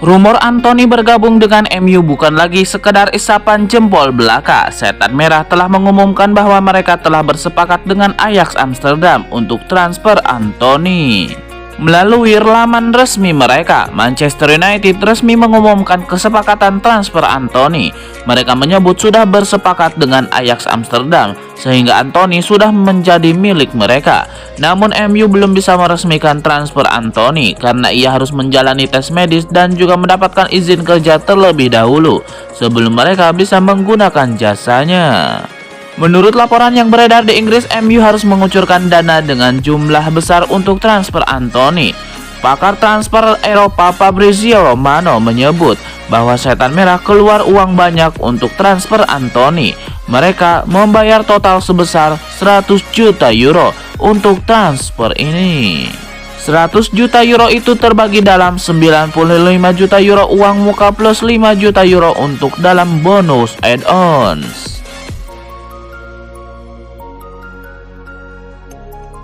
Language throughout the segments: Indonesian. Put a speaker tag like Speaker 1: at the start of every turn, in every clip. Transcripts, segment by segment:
Speaker 1: Rumor Anthony bergabung dengan MU bukan lagi sekedar isapan jempol belaka. Setan Merah telah mengumumkan bahwa mereka telah bersepakat dengan Ajax Amsterdam untuk transfer Anthony. Melalui laman resmi mereka, Manchester United resmi mengumumkan kesepakatan transfer Anthony. Mereka menyebut sudah bersepakat dengan Ajax Amsterdam sehingga Anthony sudah menjadi milik mereka. Namun MU belum bisa meresmikan transfer Anthony karena ia harus menjalani tes medis dan juga mendapatkan izin kerja terlebih dahulu sebelum mereka bisa menggunakan jasanya. Menurut laporan yang beredar di Inggris, MU harus mengucurkan dana dengan jumlah besar untuk transfer Anthony. Pakar transfer Eropa Fabrizio Romano menyebut bahwa Setan Merah keluar uang banyak untuk transfer Anthony. Mereka membayar total sebesar 100 juta euro untuk transfer ini. 100 juta euro itu terbagi dalam 95 juta euro uang muka plus 5 juta euro untuk dalam bonus add-ons.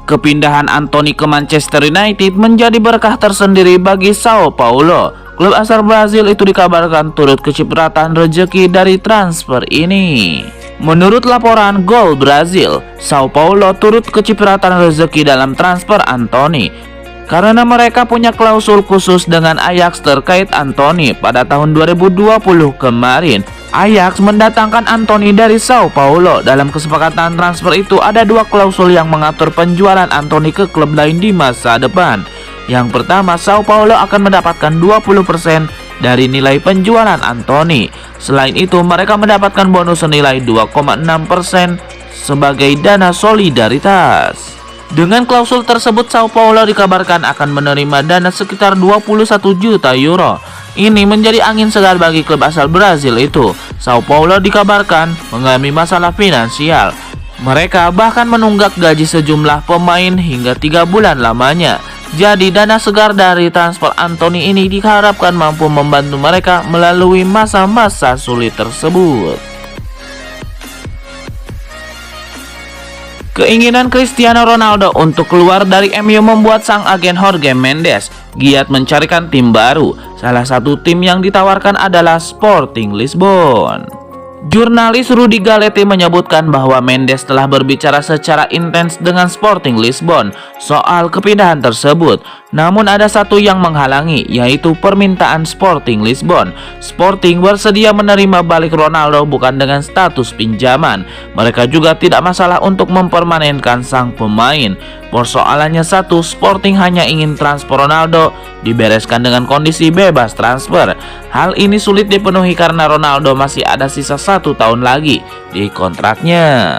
Speaker 1: Kepindahan Anthony ke Manchester United menjadi berkah tersendiri bagi Sao Paulo. Klub asal Brazil itu dikabarkan turut kecipratan rezeki dari transfer ini. Menurut laporan Gol Brazil, Sao Paulo turut kecipratan rezeki dalam transfer Anthony karena mereka punya klausul khusus dengan Ajax terkait Anthony. Pada tahun 2020 kemarin, Ajax mendatangkan Anthony dari Sao Paulo. Dalam kesepakatan transfer itu ada dua klausul yang mengatur penjualan Anthony ke klub lain di masa depan. Yang pertama, Sao Paulo akan mendapatkan 20% dari nilai penjualan Anthony. Selain itu, mereka mendapatkan bonus senilai 2,6% sebagai dana solidaritas. Dengan klausul tersebut, Sao Paulo dikabarkan akan menerima dana sekitar 21 juta euro. Ini menjadi angin segar bagi klub asal Brazil itu. Sao Paulo dikabarkan mengalami masalah finansial. Mereka bahkan menunggak gaji sejumlah pemain hingga 3 bulan lamanya. Jadi dana segar dari transfer Anthony ini diharapkan mampu membantu mereka melalui masa-masa sulit tersebut. Keinginan Cristiano Ronaldo untuk keluar dari MU membuat sang agen Jorge Mendes giat mencarikan tim baru. Salah satu tim yang ditawarkan adalah Sporting Lisbon. Jurnalis Rudy Galletti menyebutkan bahwa Mendes telah berbicara secara intens dengan Sporting Lisbon soal kepindahan tersebut. Namun ada satu yang menghalangi, yaitu permintaan Sporting Lisbon. Sporting bersedia menerima balik Ronaldo bukan dengan status pinjaman. Mereka juga tidak masalah untuk mempermanenkan sang pemain. Persoalannya satu, Sporting hanya ingin transfer Ronaldo dibereskan dengan kondisi bebas transfer. Hal ini sulit dipenuhi karena Ronaldo masih ada sisa 1 tahun lagi di kontraknya.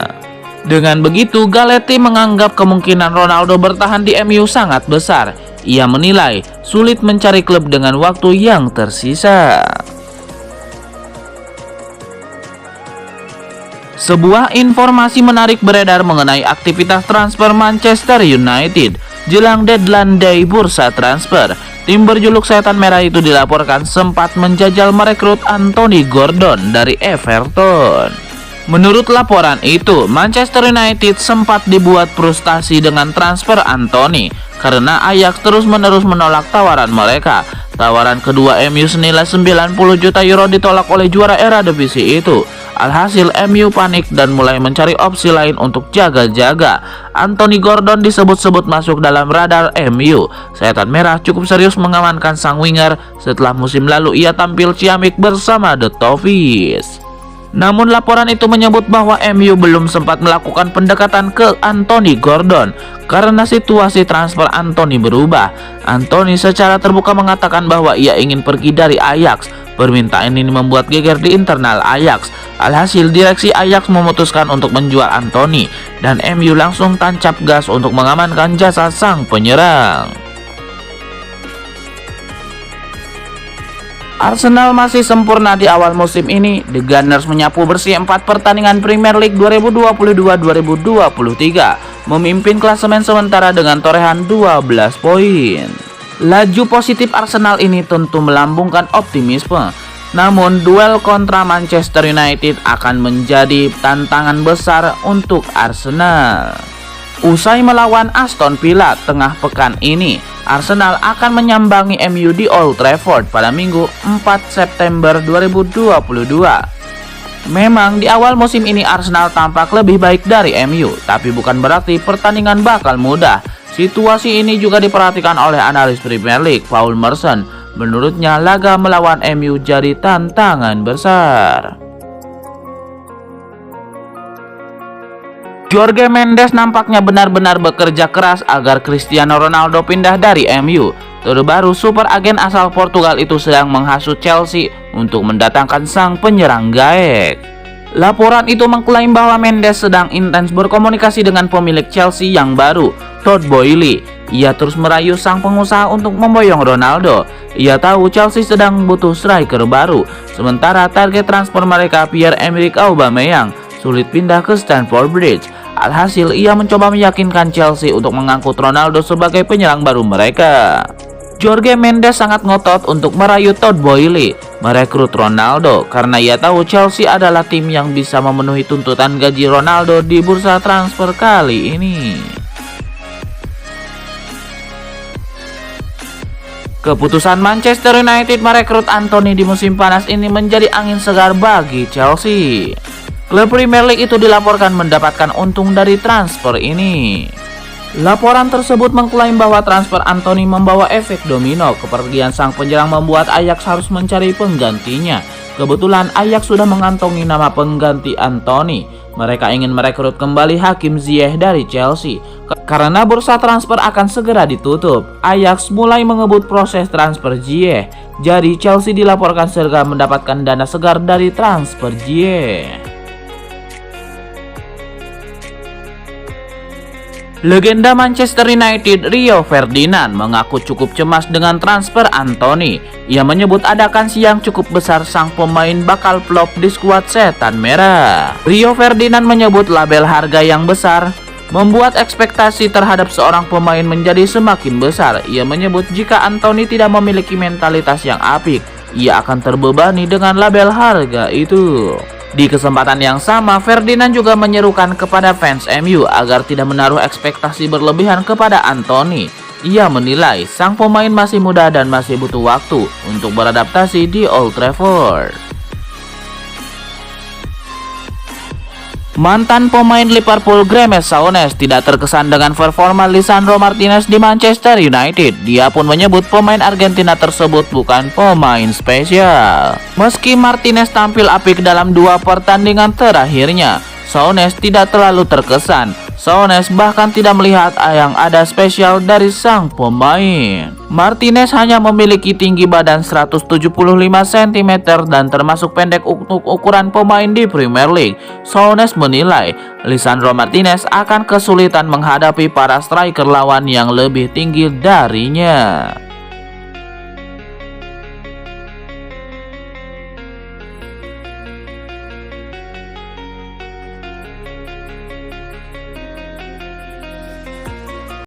Speaker 1: Dengan begitu, Galletti menganggap kemungkinan Ronaldo bertahan di MU sangat besar. Ia menilai sulit mencari klub dengan waktu yang tersisa. Sebuah informasi menarik beredar mengenai aktivitas transfer Manchester United jelang deadline day bursa transfer. Tim berjuluk Setan Merah itu dilaporkan sempat menjajal merekrut Anthony Gordon dari Everton. Menurut laporan itu, Manchester United sempat dibuat frustasi dengan transfer Anthony karena Ajax terus-menerus menolak tawaran mereka. Tawaran kedua MU senilai 90 juta euro ditolak oleh juara era divisi itu. Alhasil MU panik dan mulai mencari opsi lain untuk jaga-jaga. Anthony Gordon disebut-sebut masuk dalam radar MU. Setan Merah cukup serius mengamankan sang winger setelah musim lalu ia tampil ciamik bersama The Toffees. Namun laporan itu menyebut bahwa MU belum sempat melakukan pendekatan ke Anthony Gordon karena situasi transfer Anthony berubah. Anthony secara terbuka mengatakan bahwa ia ingin pergi dari Ajax. Permintaan ini membuat geger di internal Ajax. Alhasil direksi Ajax memutuskan untuk menjual Anthony dan MU langsung tancap gas untuk mengamankan jasa sang penyerang. Arsenal masih sempurna di awal musim ini. The Gunners menyapu bersih 4 pertandingan Premier League 2022-2023, memimpin klasemen sementara dengan torehan 12 poin. Laju positif Arsenal ini tentu melambungkan optimisme. Namun duel kontra Manchester United akan menjadi tantangan besar untuk Arsenal. Usai melawan Aston Villa tengah pekan ini, Arsenal akan menyambangi MU di Old Trafford pada Minggu 4 September 2022. Memang di awal musim ini Arsenal tampak lebih baik dari MU, tapi bukan berarti pertandingan bakal mudah. Situasi ini juga diperhatikan oleh analis Premier League Paul Merson. Menurutnya laga melawan MU jadi tantangan besar. Jorge Mendes nampaknya benar-benar bekerja keras agar Cristiano Ronaldo pindah dari MU. Terbaru super agen asal Portugal itu sedang menghasut Chelsea untuk mendatangkan sang penyerang gaek. Laporan itu mengklaim bahwa Mendes sedang intens berkomunikasi dengan pemilik Chelsea yang baru, Todd Boehly. Ia terus merayu sang pengusaha untuk memboyong Ronaldo. Ia tahu Chelsea sedang butuh striker baru, sementara target transfer mereka Pierre-Emerick Aubameyang sulit pindah ke Stamford Bridge. Alhasil ia mencoba meyakinkan Chelsea untuk mengangkut Ronaldo sebagai penyerang baru mereka. Jorge Mendes sangat ngotot untuk merayu Todd Boehly merekrut Ronaldo karena ia tahu Chelsea adalah tim yang bisa memenuhi tuntutan gaji Ronaldo di bursa transfer kali ini. Keputusan Manchester United merekrut Anthony di musim panas ini menjadi angin segar bagi Chelsea. Klub Premier League itu dilaporkan mendapatkan untung dari transfer ini. Laporan tersebut mengklaim bahwa transfer Anthony membawa efek domino. Kepergian sang penyerang membuat Ajax harus mencari penggantinya. Kebetulan Ajax sudah mengantongi nama pengganti Anthony. Mereka ingin merekrut kembali Hakim Ziyech dari Chelsea. Karena bursa transfer akan segera ditutup, Ajax mulai mengebut proses transfer Ziyech. Jadi Chelsea dilaporkan segera mendapatkan dana segar dari transfer Ziyech. Legenda Manchester United Rio Ferdinand mengaku cukup cemas dengan transfer Anthony. Ia menyebut ada kans yang cukup besar sang pemain bakal flop di skuad Setan Merah. Rio Ferdinand menyebut label harga yang besar membuat ekspektasi terhadap seorang pemain menjadi semakin besar. Ia menyebut jika Anthony tidak memiliki mentalitas yang apik, ia akan terbebani dengan label harga itu. Di kesempatan yang sama, Ferdinand juga menyerukan kepada fans MU agar tidak menaruh ekspektasi berlebihan kepada Anthony. Ia menilai sang pemain masih muda dan masih butuh waktu untuk beradaptasi di Old Trafford. Mantan pemain Liverpool Graeme Souness tidak terkesan dengan performa Lisandro Martinez di Manchester United. Dia pun menyebut pemain Argentina tersebut bukan pemain spesial. Meski Martinez tampil apik dalam 2 pertandingan terakhirnya, Souness tidak terlalu terkesan. Souness bahkan tidak melihat yang ada spesial dari sang pemain. Martinez hanya memiliki tinggi badan 175 cm dan termasuk pendek untuk ukuran pemain di Premier League. Souness menilai Lisandro Martinez akan kesulitan menghadapi para striker lawan yang lebih tinggi darinya.